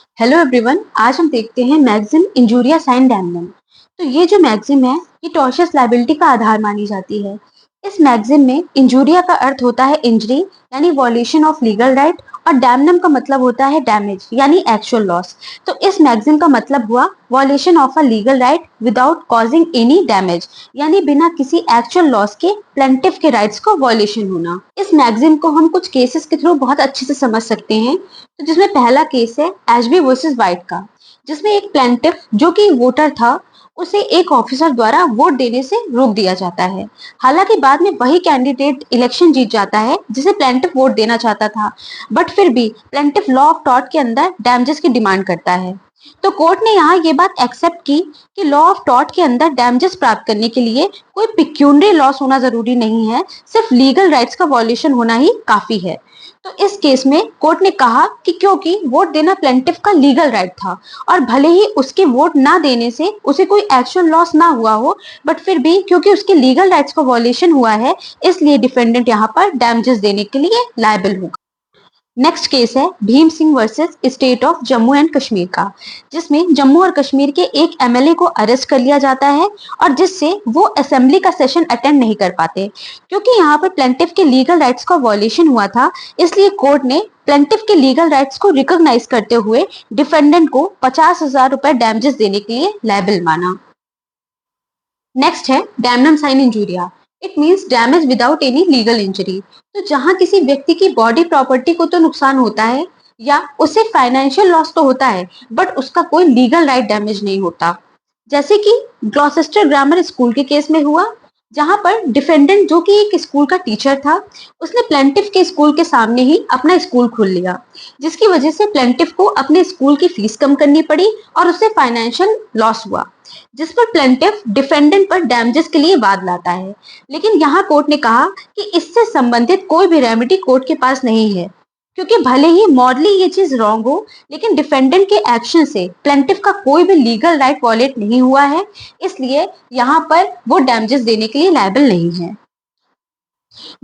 Hello everyone, आज हम देखते हैं मैक्सिम इंजूरिया साइन डैमनम। तो ये जो मैक्सिम है ये टॉर्शियस लायबिलिटी का आधार मानी जाती है। इस मैक्सिम में इंजूरिया का अर्थ होता है इंजरी यानी वॉल्यूशन ऑफ लीगल राइट, और डैमनम का मतलब होता है डैमेज यानी एक्चुअल लॉस। तो इस मैक्सिम का मतलब हुआ violation of a legal right without causing any damage, यानी बिना किसी एक्चुअल लॉस के प्लेंटिफ के राइट्स को वॉल्यूशन होना। इस मैक्सिम को हम कुछ केसेस के थ्रू बहुत अच्छे से समझ सकते हैं। तो जिसमें पहला केस है एशबी वर्सेस वाइट का, जिसमें एक प्लेंटिफ जो कि वोटर था उसे एक ऑफिसर द्वारा वोट देने से रोक दिया जाता है। हालांकि बाद में वही कैंडिडेट इलेक्शन जीत जाता है जिसे प्लेंटिफ वोट देना चाहता था, बट फिर भी प्लेंटिफ लॉ ऑफ टॉर्ट के अंदर डैमेजेस की डिमांड करता है। तो कोर्ट ने यहाँ ये बात एक्सेप्ट की कि लॉ ऑफ टॉर्ट के अंदर डैमेजेस प्राप्त करने के लिए कोई पिक्यूनरी लॉस होना जरूरी नहीं है, सिर्फ लीगल राइट्स का वॉल्यूशन होना ही काफी है। तो इस केस में कोर्ट ने कहा कि क्योंकि वोट देना प्लेंटिफ का लीगल राइट था और भले ही उसके वोट ना देने से उसे कोई एक्चुअल लॉस ना हुआ हो, बट फिर भी क्योंकि उसके लीगल राइट्स का वॉल्यूशन हुआ है, इसलिए डिफेंडेंट यहाँ पर डैमेजेस देने के लिए लायबल होगा। नेक्स्ट केस है Bhim Singh versus state of Jammu and Kashmir का, जिसमें जम्मू और कश्मीर के एक एमएलए को अरेस्ट कर लिया जाता है और जिससे वो असेंबली का सेशन अटेंड नहीं कर पाते। क्योंकि यहाँ पर प्लेंटिफ के लीगल राइट्स का वॉल्यूशन हुआ था, इसलिए कोर्ट ने प्लेंटिफ के लीगल राइट्स को रिकॉग्नाइज करते हुए डिफेंडेंट को 50,000 रुपए डैमेजेस देने के लिए लायबल माना। नेक्स्ट है damnum sine injuria. It means damage without any legal injury. तो जहां किसी व्यक्ति की बॉडी प्रॉपर्टी को तो नुकसान होता है या उसे फाइनेंशियल लॉस तो होता है, बट उसका कोई लीगल राइट डैमेज नहीं होता। जैसे कि ग्लॉसेस्टर ग्रामर स्कूल के केस में हुआ, जहां पर डिफेंडेंट जो कि एक स्कूल का टीचर था, उसने प्लेंटिफ के स्कूल के सामने ही अपना स्कूल खोल लिया, जिसकी वजह से प्लेंटिफ को अपने स्कूल की फीस कम करनी पड़ी और उसे फाइनेंशियल लॉस हुआ, जिस पर प्लेंटिफ डिफेंडेंट पर डैमेजेस के लिए वाद लाता है। लेकिन यहाँ कोर्ट ने कहा कि इससे संबंधित कोई भी रेमेडी कोर्ट के पास नहीं है, क्योंकि भले ही मॉरली ये चीज रॉन्ग हो, लेकिन डिफेंडेंट के एक्शन से प्लेंटिफ का कोई भी लीगल राइट वॉलेट नहीं हुआ है, इसलिए यहाँ पर वो डैमेजेस देने के लिए लायबल नहीं है।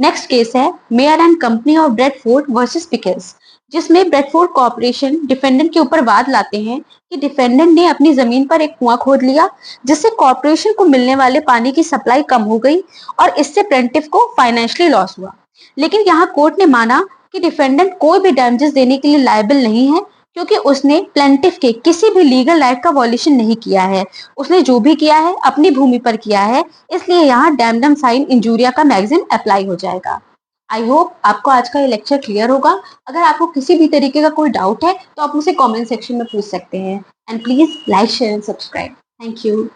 नेक्स्ट केस है mayor and company of Bradford versus pickles, जिसमें ब्रेडफोर्ड कॉर्पोरेशन डिफेंडेंट के ऊपर वाद लाते हैं कि डिफेंडेंट ने अपनी जमीन पर एक कुआं खोद लिया, जिससे कॉर्पोरेशन को मिलने वाले पानी की सप्लाई कम हो गई और इससे प्लेंटिफ को फाइनेंशियली लॉस हुआ। लेकिन यहाँ कोर्ट ने माना कि डिफेंडेंट कोई भी डैमेजेस देने के लिए लायबल नहीं है, क्योंकि उसने प्लेंटिफ के किसी भी लीगल राइट का वॉल्यूशन नहीं किया है। उसने जो भी किया है अपनी भूमि पर किया है, इसलिए यहाँ डैमडम साइन इंजूरिया का मैगजिम अप्लाई हो जाएगा। आई होप आपको आज का ये लेक्चर क्लियर होगा। अगर आपको किसी भी तरीके का कोई डाउट है तो आप मुझे कमेंट सेक्शन में पूछ सकते हैं। And please like share and subscribe. Thank you.